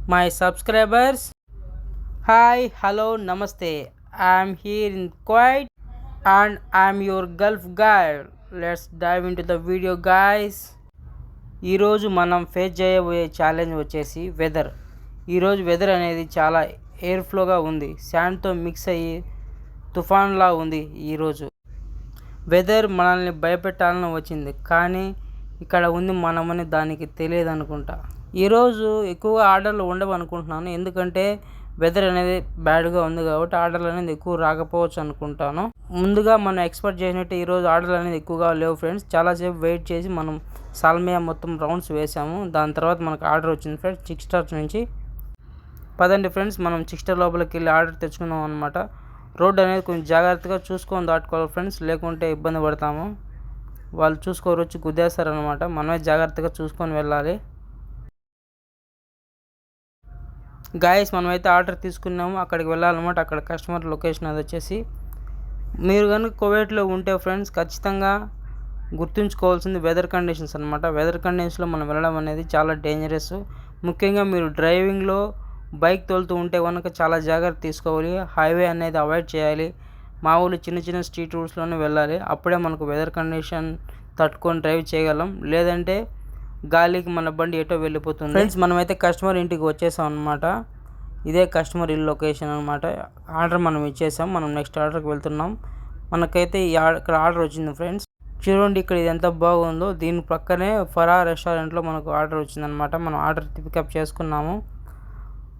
my subscribers. Hi, hello, namaste. I'm here in Kuwait and I'm your Gulf guy. Let's dive into the video, guys. ఈరోజు మనం face చేయబోయే challenge వచ్చేసి weather. ఈరోజు weather అనేది చాలా air ఫ్లోగా ఉంది, శాండ్తో mix అయ్యి తుఫాన్లా ఉంది. ఈరోజు వెదర్ మనల్ని భయపెట్టాలని వచ్చింది, కానీ ఇక్కడ ఉంది మనమని దానికి తెలియదు అనుకుంటా. ఈరోజు ఎక్కువగా ఆర్డర్లు ఉండవు అనుకుంటున్నాను, ఎందుకంటే వెదర్ అనేది బ్యాడ్గా ఉంది కాబట్టి ఆర్డర్లు అనేది ఎక్కువ రాకపోవచ్చు అనుకుంటాను. ముందుగా మనం ఎక్స్పెక్ట్ చేసినట్టు ఈరోజు ఆర్డర్లు అనేది ఎక్కువగా లేవు ఫ్రెండ్స్. చాలాసేపు వెయిట్ చేసి మనం సాల్మియా మొత్తం రౌండ్స్ వేసాము. దాని తర్వాత మనకు ఆర్డర్ వచ్చింది ఫ్రెండ్స్ 6 స్టార్స్ నుంచి. పదండి ఫ్రెండ్స్, మనం 6 స్టార్ లోపలికి వెళ్ళి ఆర్డర్ తెచ్చుకుందాం అనమాట. రోడ్ అనేది కొంచెం జాగ్రత్తగా చూసుకొని దాటుకోవాలి ఫ్రెండ్స్, లేకుంటే ఇబ్బంది పడతాము. వాళ్ళు చూసుకోరు, వచ్చి గుద్దేస్తారనమాట. మనమే జాగ్రత్తగా చూసుకొని వెళ్ళాలి. గాయస్, మనమైతే ఆర్డర్ తీసుకున్నాము, అక్కడికి వెళ్ళాలన్నమాట. అక్కడ కస్టమర్ లొకేషన్ అది వచ్చేసి, మీరు కనుక కువైట్లో ఉంటే ఫ్రెండ్స్ ఖచ్చితంగా గుర్తుంచుకోవాల్సింది వెదర్ కండిషన్స్ అనమాట. వెదర్ కండిషన్స్లో మనం వెళ్ళడం అనేది చాలా డేంజరస్. ముఖ్యంగా మీరు డ్రైవింగ్లో బైక్ తోలుతూ ఉంటే కనుక చాలా జాగ్రత్త తీసుకోవాలి. హైవే అనేది అవాయిడ్ చేయాలి. మామూలు చిన్న చిన్న స్ట్రీట్ రూట్స్లోనే వెళ్ళాలి. అప్పుడే మనకు వెదర్ కండిషన్ తట్టుకొని డ్రైవ్ చేయగలం, లేదంటే గాలికి మన బండి ఎటో వెళ్ళిపోతుంది. ఫ్రెండ్స్, మనమైతే కస్టమర్ ఇంటికి వచ్చేసాం అనమాట. ఇదే కస్టమర్ ఇల్లు లొకేషన్ అనమాట. ఆర్డర్ మనం ఇచ్చేసాం, మనం నెక్స్ట్ ఆర్డర్కి వెళ్తున్నాం. మనకైతే ఇక్కడ ఆర్డర్ వచ్చింది ఫ్రెండ్స్. చూడండి ఇక్కడ ఇది ఎంత బాగుందో. దీని పక్కనే ఫరా రెస్టారెంట్లో మనకు ఆర్డర్ వచ్చిందనమాట. మనం ఆర్డర్ పికప్ చేసుకున్నాము.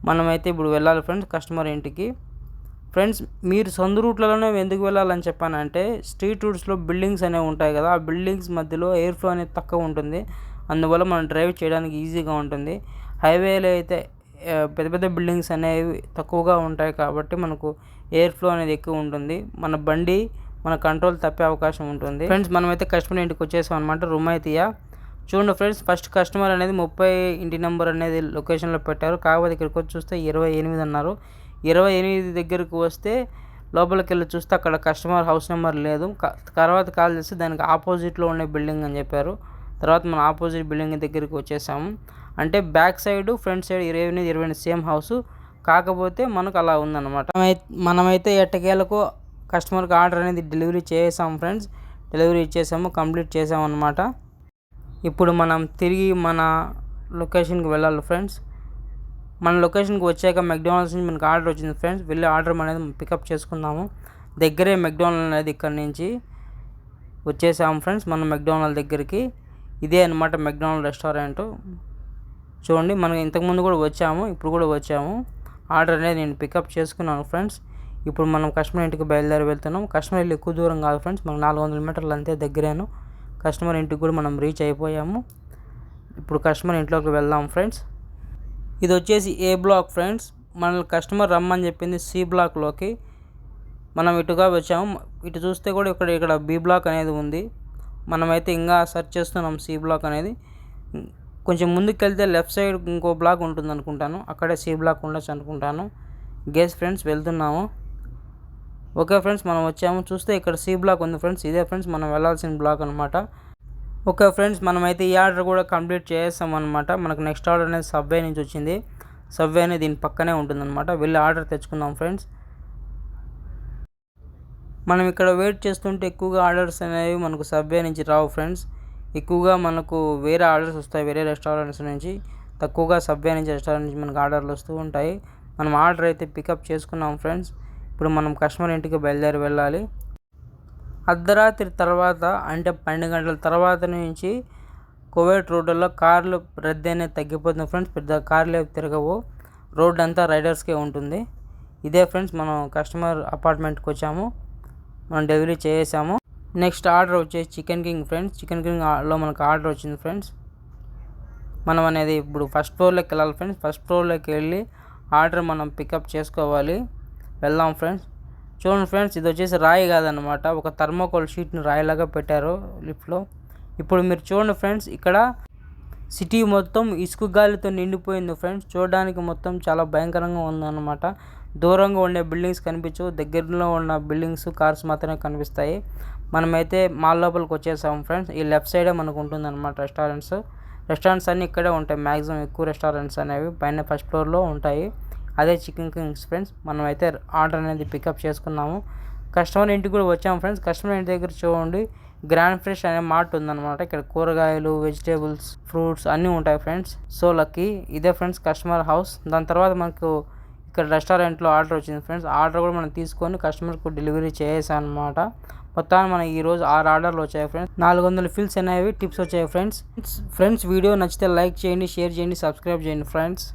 మనమైతే ఇప్పుడు వెళ్ళాలి ఫ్రెండ్స్ కస్టమర్ ఇంటికి. ఫ్రెండ్స్, మీరు సొంత రూట్లలోనే ఎందుకు వెళ్ళాలని చెప్పానంటే, స్ట్రీట్ రూట్స్లో బిల్డింగ్స్ అనేవి ఉంటాయి కదా, ఆ బిల్డింగ్స్ మధ్యలో ఎయిర్ ఫ్లో అనేది తక్కువ ఉంటుంది. అందువల్ల మనం డ్రైవ్ చేయడానికి ఈజీగా ఉంటుంది. హైవేలో అయితే పెద్ద పెద్ద బిల్డింగ్స్ అనేవి తక్కువగా ఉంటాయి కాబట్టి మనకు ఎయిర్ ఫ్లో అనేది ఎక్కువ ఉంటుంది. మన బండి మన కంట్రోల్ తప్పే అవకాశం ఉంటుంది. ఫ్రెండ్స్, మనమైతే కస్టమర్ ఇంటికి వచ్చేసాం అనమాట. రుమైతియా చూడండి ఫ్రెండ్స్, ఫస్ట్ కస్టమర్ అనేది 30 ఇంటి నెంబర్ అనేది లొకేషన్లో పెట్టారు. కాకపోతే ఇక్కడికి వచ్చి చూస్తే 28 అన్నారు. 28 దగ్గరకు వస్తే లోపలికి వెళ్ళి చూస్తే అక్కడ కస్టమర్ హౌస్ నెంబర్ లేదు. తర్వాత కాల్ చేస్తే దానికి ఆపోజిట్లో ఉండే బిల్డింగ్ అని చెప్పారు. తర్వాత మనం ఆపోజిట్ బిల్డింగ్ దగ్గరికి వచ్చేసాము. అంటే back side front side 28 same house, కాకపోతే మనకు అలా ఉందన్నమాట. మనమైతే ఎట్టకేలకు కస్టమర్కి ఆర్డర్ అనేది డెలివరీ చేసాము ఫ్రెండ్స్. డెలివరీ ఇచ్చేసాము, కంప్లీట్ చేసాము అనమాట. ఇప్పుడు మనం తిరిగి మన లొకేషన్కి వెళ్ళాలి ఫ్రెండ్స్. మన లొకేషన్కి వచ్చాక మెక్డొనాల్డ్స్ నుంచి మనకు ఆర్డర్ వచ్చింది ఫ్రెండ్స్. వెళ్ళి ఆర్డర్ అనేది పికప్ చేసుకుందాము. దగ్గరే మెక్డొనాల్డ్ అనేది ఇక్కడ నుంచి వచ్చేసాము ఫ్రెండ్స్ మనం మెక్డొనాల్డ్ దగ్గరికి. ఇదే అనమాట మెక్డొనాల్డ్ రెస్టారెంట్. చూడండి, మనం ఇంతకుముందు కూడా వచ్చాము, ఇప్పుడు కూడా వచ్చాము. ఆర్డర్ అనేది నేను పికప్ చేసుకున్నాను ఫ్రెండ్స్. ఇప్పుడు మనం కస్టమర్ ఇంటికి బయలుదేరి వెళ్తున్నాం. కస్టమర్ ఇల్లు ఎక్కువ దూరం కాదు ఫ్రెండ్స్, మనకు 400 మీటర్లు అంతే దగ్గరేను. కస్టమర్ ఇంటికి కూడా మనం రీచ్ అయిపోయాము. ఇప్పుడు కస్టమర్ ఇంట్లోకి వెళ్దాం ఫ్రెండ్స్. ఇది వచ్చేసి ఏ బ్లాక్ ఫ్రెండ్స్. మన కస్టమర్ రమ్మని చెప్పింది సి బ్లాక్లోకి. మనం ఇటుగా వచ్చాము. ఇటు చూస్తే కూడా ఇక్కడ బి బ్లాక్ అనేది ఉంది. మనమైతే ఇంకా సెర్చ్ చేస్తున్నాం సి బ్లాక్ అనేది. కొంచెం ముందుకు వెళ్తే లెఫ్ట్ సైడ్ ఇంకో బ్లాక్ ఉంటుంది అనుకుంటాను, అక్కడే సి బ్లాక్ ఉండొచ్చు అనుకుంటాను. గెస్ ఫ్రెండ్స్, వెళ్తున్నాము. ఓకే ఫ్రెండ్స్, మనం వచ్చాము. చూస్తే ఇక్కడ సి బ్లాక్ ఉంది ఫ్రెండ్స్. ఇదే ఫ్రెండ్స్ మనం వెళ్ళాల్సిన బ్లాక్ అనమాట. ఓకే ఫ్రెండ్స్, మనమైతే ఈ ఆర్డర్ కూడా కంప్లీట్ చేసాం అనమాట. మనకు నెక్స్ట్ ఆర్డర్ అనేది సబ్వే నుంచి వచ్చింది. సబ్వే అనేది దీని పక్కనే ఉంటుందన్నమాట. వెళ్ళి ఆర్డర్ తెచ్చుకుందాం ఫ్రెండ్స్. మనం ఇక్కడ వెయిట్ చేస్తుంటే ఎక్కువగా ఆర్డర్స్ అనేవి మనకు సబ్వే నుంచి రావు ఫ్రెండ్స్. ఎక్కువగా మనకు వేరే ఆర్డర్స్ వస్తాయి వేరే రెస్టారెంట్స్ నుంచి. తక్కువగా సబ్వే నుంచి రెస్టారెంట్ నుంచి మనకు ఆర్డర్లు వస్తూ ఉంటాయి. మనం ఆర్డర్ అయితే పికప్ చేసుకున్నాం ఫ్రెండ్స్. ఇప్పుడు మనం కస్టమర్ ఇంటికి బయలుదేరి వెళ్ళాలి. అర్ధరాత్రి తర్వాత అంటే 12 గంటల తర్వాత నుంచి కువైట్ రోడ్డులో కార్లు రద్దీ అనేది తగ్గిపోతుంది ఫ్రెండ్స్. పెద్ద కార్లు తిరగవు, రోడ్ అంతా రైడర్స్కే ఉంటుంది. ఇదే ఫ్రెండ్స్ మనం కస్టమర్ అపార్ట్మెంట్కి వచ్చాము, మనం డెలివరీ చేసాము. నెక్స్ట్ ఆర్డర్ వచ్చేసి చికెన్ కింగ్ ఫ్రెండ్స్. చికెన్ కింగ్లో మనకు ఆర్డర్ వచ్చింది ఫ్రెండ్స్. మనం అనేది ఇప్పుడు ఫస్ట్ ఫ్లోర్లోకి వెళ్ళాలి ఫ్రెండ్స్. ఫస్ట్ ఫ్లోర్లోకి వెళ్ళి ఆర్డర్ మనం పికప్ చేసుకోవాలి. వెళ్దాం ఫ్రెండ్స్. చూడండి ఫ్రెండ్స్, ఇది వచ్చేసి రాయి కాదనమాట, ఒక థర్మోకోల్ షీట్ని రాయిలాగా పెట్టారు లిఫ్ట్లో. ఇప్పుడు మీరు చూడండి ఫ్రెండ్స్, ఇక్కడ సిటీ మొత్తం ఇసుక గాలితో నిండిపోయింది ఫ్రెండ్స్. చూడడానికి మొత్తం చాలా భయంకరంగా ఉందన్నమాట. దూరంగా ఉండే బిల్డింగ్స్ కనిపించవు, దగ్గరలో ఉన్న బిల్డింగ్స్ కార్స్ మాత్రమే కనిపిస్తాయి. మనమైతే మాల్ లోపలికి వచ్చేసాము ఫ్రెండ్స్. ఈ లెఫ్ట్ సైడే మనకు ఉంటుందన్నమాట రెస్టారెంట్స్ అన్నీ ఇక్కడే ఉంటాయి. మ్యాక్సిమం ఎక్కువ రెస్టారెంట్స్ అనేవి పైన ఫస్ట్ ఫ్లోర్లో ఉంటాయి. అదే చికెన్ కింగ్స్ ఫ్రెండ్స్. మనం అయితే ఆర్డర్ అనేది పికప్ చేసుకున్నాము. కస్టమర్ ఇంటికి కూడా వచ్చాము ఫ్రెండ్స్. కస్టమర్ ఇంటి దగ్గర చూడండి గ్రాండ్ ఫ్రెష్ అనే మార్ట్ ఉందన్నమాట. ఇక్కడ కూరగాయలు, వెజిటేబుల్స్, ఫ్రూట్స్ అన్నీ ఉంటాయి ఫ్రెండ్స్. So lucky. ఇదే ఫ్రెండ్స్ కస్టమర్ హౌస్. దాని తర్వాత మనకు ఇక్కడ రెస్టారెంట్లో ఆర్డర్ వచ్చింది ఫ్రెండ్స్. ఆర్డర్ కూడా మనం తీసుకొని కస్టమర్కు డెలివరీ చేసాం అనమాట. మొత్తాన్ని మనకి ఈరోజు 6 ఆర్డర్లు వచ్చాయి ఫ్రెండ్స్. 400 ఫిల్స్ అనేవి టిప్స్ వచ్చాయి ఫ్రెండ్స్. వీడియో నచ్చితే లైక్ చేయండి, షేర్ చేయండి, సబ్స్క్రైబ్ చేయండి ఫ్రెండ్స్.